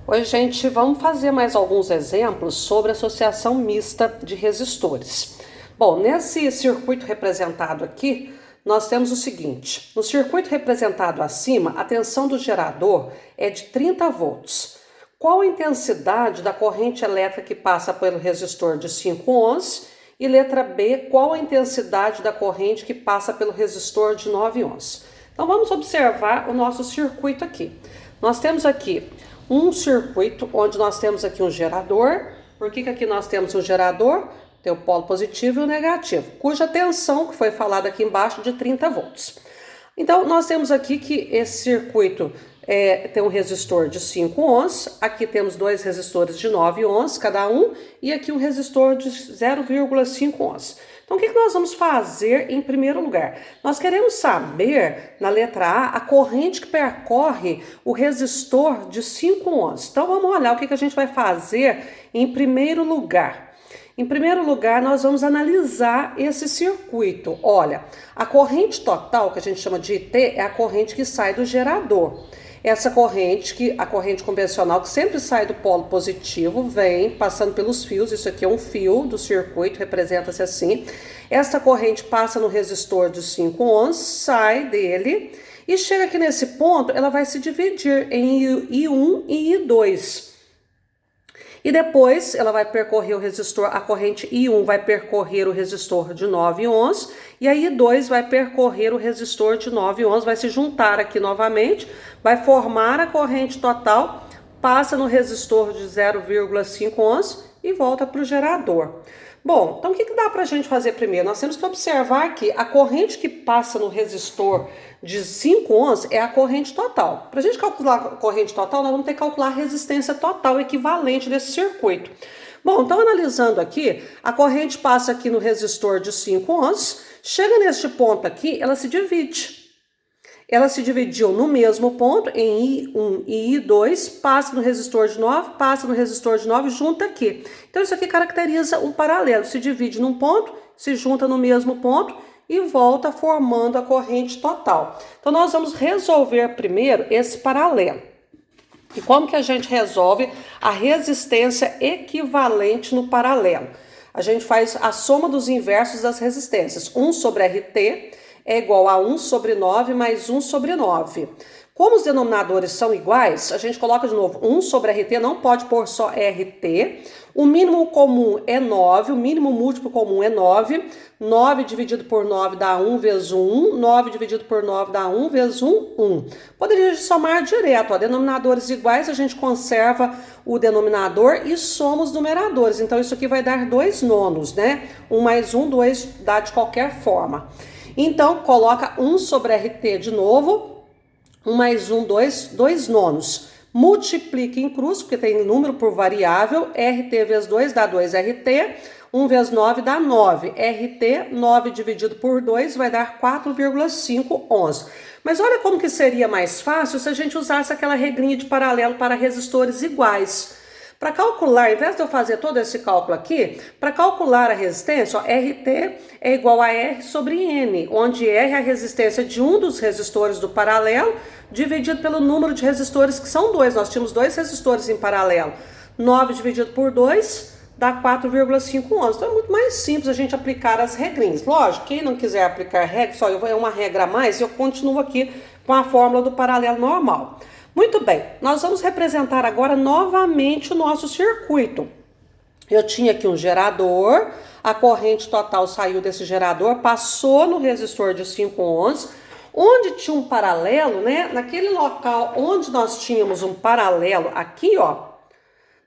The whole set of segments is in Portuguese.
Oi, gente, vamos fazer mais alguns exemplos sobre associação mista de resistores. Bom, nesse circuito representado aqui, nós temos o seguinte: no circuito representado acima, a tensão do gerador é de 30 volts. Qual a intensidade da corrente elétrica que passa pelo resistor de 5 ohms? E letra B, qual a intensidade da corrente que passa pelo resistor de 9 ohms? Então vamos observar o nosso circuito aqui. Nós temos aqui um circuito onde nós temos aqui um gerador. Por que aqui nós temos um gerador? Tem o polo positivo e o negativo, cuja tensão, que foi falada aqui embaixo, de 30 volts. Então, nós temos aqui que esse circuito tem um resistor de 5 ohms, aqui temos dois resistores de 9 ohms cada um, e aqui um resistor de 0,5 ohms. Então, o que nós vamos fazer em primeiro lugar? Nós queremos saber, na letra A corrente que percorre o resistor de 5 ohms. Então, vamos olhar o que a gente vai fazer em primeiro lugar. Em primeiro lugar, nós vamos analisar esse circuito. Olha, a corrente total, que a gente chama de IT, é a corrente que sai do gerador. Essa corrente, a corrente convencional, que sempre sai do polo positivo, vem passando pelos fios. Isso aqui é um fio do circuito, representa-se assim. Essa corrente passa no resistor de 5 ohms, sai dele e chega aqui nesse ponto, ela vai se dividir em I1 e I2. E depois ela vai percorrer o resistor, a corrente I1 vai percorrer o resistor de 9 ohms, e a I2 vai percorrer o resistor de 9 ohms, vai se juntar aqui novamente, vai formar a corrente total, passa no resistor de 0,5 ohms e volta para o gerador. Bom, então o que dá para a gente fazer primeiro? Nós temos que observar que a corrente que passa no resistor de 5 ohms é a corrente total. Para a gente calcular a corrente total, nós vamos ter que calcular a resistência total equivalente desse circuito. Bom, então analisando aqui, a corrente passa aqui no resistor de 5 ohms, chega neste ponto aqui, ela se divide. Ela se dividiu no mesmo ponto, em I1 e I2, passa no resistor de 9, passa no resistor de 9, junta aqui. Então isso aqui caracteriza um paralelo, se divide num ponto, se junta no mesmo ponto e volta formando a corrente total. Então nós vamos resolver primeiro esse paralelo. E como que a gente resolve a resistência equivalente no paralelo? A gente faz a soma dos inversos das resistências. 1 sobre RT é igual a 1 sobre 9 mais 1 sobre 9. Como os denominadores são iguais, a gente coloca de novo 1 sobre RT, não pode pôr só RT. O mínimo comum é 9, o mínimo múltiplo comum é 9. 9 dividido por 9 dá 1 vezes 1. 9 dividido por 9 dá 1 vezes 1, 1. Poderia somar direto, ó, denominadores iguais, a gente conserva o denominador e soma os numeradores. Então isso aqui vai dar 2 nonos, né? 1 mais 1, 2 dá de qualquer forma. Então, coloca 1 sobre RT de novo, 1 mais 1, 2 nonos. Multiplica em cruz, porque tem número por variável, RT vezes 2 dá 2RT, 1 vezes 9 dá 9. RT, 9 dividido por 2 vai dar 4,5 ohms. Mas olha como que seria mais fácil se a gente usasse aquela regrinha de paralelo para resistores iguais. Para calcular, ao invés de eu fazer todo esse cálculo aqui, para calcular a resistência, ó, RT é igual a R sobre N, onde R é a resistência de um dos resistores do paralelo, dividido pelo número de resistores, que são 2. Nós tínhamos 2 resistores em paralelo. 9 dividido por 2 dá 4,5 ohms. Então é muito mais simples a gente aplicar as regrinhas. Lógico, quem não quiser aplicar regra, só é uma regra a mais, eu continuo aqui com a fórmula do paralelo normal. Muito bem, nós vamos representar agora novamente o nosso circuito. Eu tinha aqui um gerador, a corrente total saiu desse gerador, passou no resistor de 5 ohms, onde tinha um paralelo, né? Naquele local onde nós tínhamos um paralelo, aqui ó,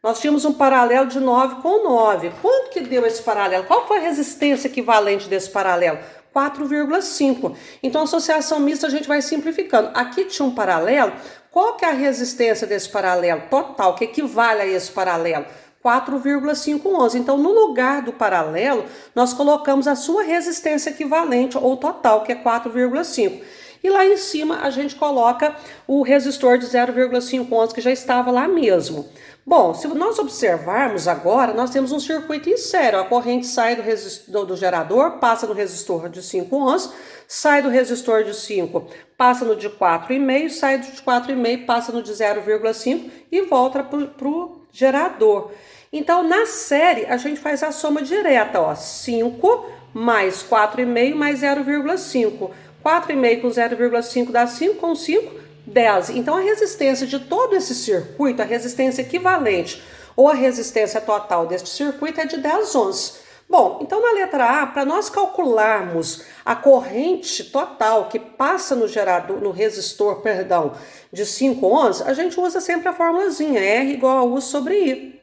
nós tínhamos um paralelo de 9 com 9. Quanto que deu esse paralelo? Qual foi a resistência equivalente desse paralelo? 4,5. Então, a associação mista a gente vai simplificando. Aqui tinha um paralelo. Qual que é a resistência desse paralelo total, que equivale a esse paralelo? 4,5 ohms. Então, no lugar do paralelo, nós colocamos a sua resistência equivalente ou total, que é 4,5. e lá em cima a gente coloca o resistor de 0,5 ohms que já estava lá mesmo. Bom, se nós observarmos agora, nós temos um circuito em série. A corrente sai do gerador, passa no resistor de 5 ohms, sai do resistor de 5, passa no de 4,5, sai do de 4,5, passa no de 0,5 e volta para o gerador. Então, na série, a gente faz a soma direta, ó, 5 mais 4,5 mais 0,5. 4,5 com 0,5 dá 5, com 5, 10. Então, a resistência de todo esse circuito, a resistência equivalente ou a resistência total deste circuito é de 10 ohms. Bom, então na letra A, para nós calcularmos a corrente total que passa no gerador, no resistor, perdão, de 5 ohms, a gente usa sempre a formulazinha R igual a U sobre I.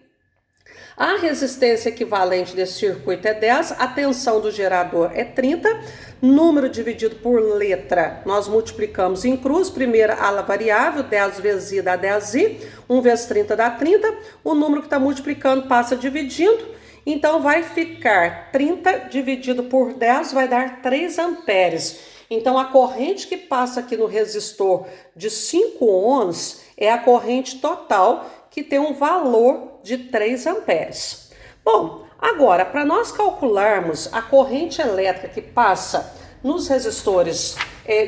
A resistência equivalente desse circuito é 10, a tensão do gerador é 30, número dividido por letra, nós multiplicamos em cruz, primeira a variável, 10 vezes I dá 10I, 1 vezes 30 dá 30, o número que está multiplicando passa dividindo, então vai ficar 30 dividido por 10, vai dar 3 amperes. Então a corrente que passa aqui no resistor de 5 ohms é a corrente total, que tem um valor de 3 amperes. Bom, agora, para nós calcularmos a corrente elétrica que passa nos resistores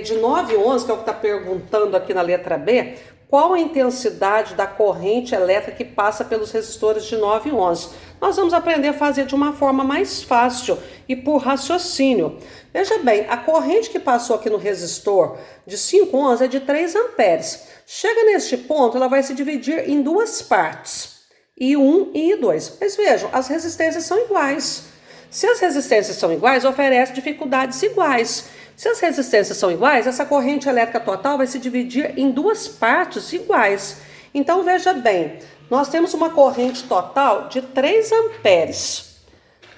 de 9 ohms, que é o que está perguntando aqui na letra B, qual a intensidade da corrente elétrica que passa pelos resistores de 9 ohms? Nós vamos aprender a fazer de uma forma mais fácil e por raciocínio. Veja bem, a corrente que passou aqui no resistor de 5 ohms é de 3 amperes. Chega neste ponto, ela vai se dividir em duas partes, I1 e I2. Mas vejam, as resistências são iguais. Se as resistências são iguais, oferece dificuldades iguais. Se as resistências são iguais, essa corrente elétrica total vai se dividir em duas partes iguais. Então, veja bem, nós temos uma corrente total de 3 amperes.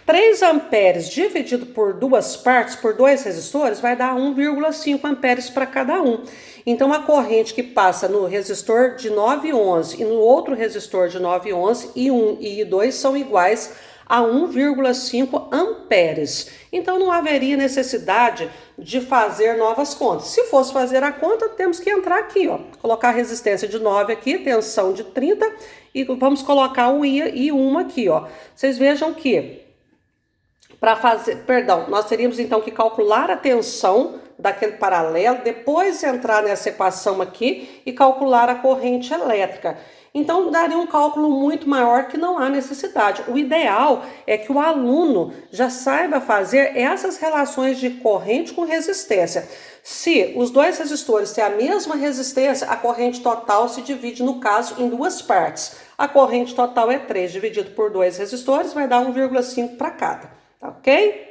3 amperes dividido por duas partes, por dois resistores, vai dar 1,5 amperes para cada um. Então, a corrente que passa no resistor de 9 ohms e no outro resistor de 9 ohms, I1 e I2, são iguais a 1,5 amperes. Então, não haveria necessidade de fazer novas contas. Se fosse fazer a conta, temos que entrar aqui, ó, colocar a resistência de 9 aqui, tensão de 30, e vamos colocar o I1 aqui, ó. Vocês vejam que nós teríamos então que calcular a tensão daquele paralelo, depois entrar nessa equação aqui e calcular a corrente elétrica. Então daria um cálculo muito maior que não há necessidade. O ideal é que o aluno já saiba fazer essas relações de corrente com resistência. Se os dois resistores têm a mesma resistência, a corrente total se divide, no caso, em duas partes. A corrente total é 3 dividido por dois resistores, vai dar 1,5 para cada. Tá ok?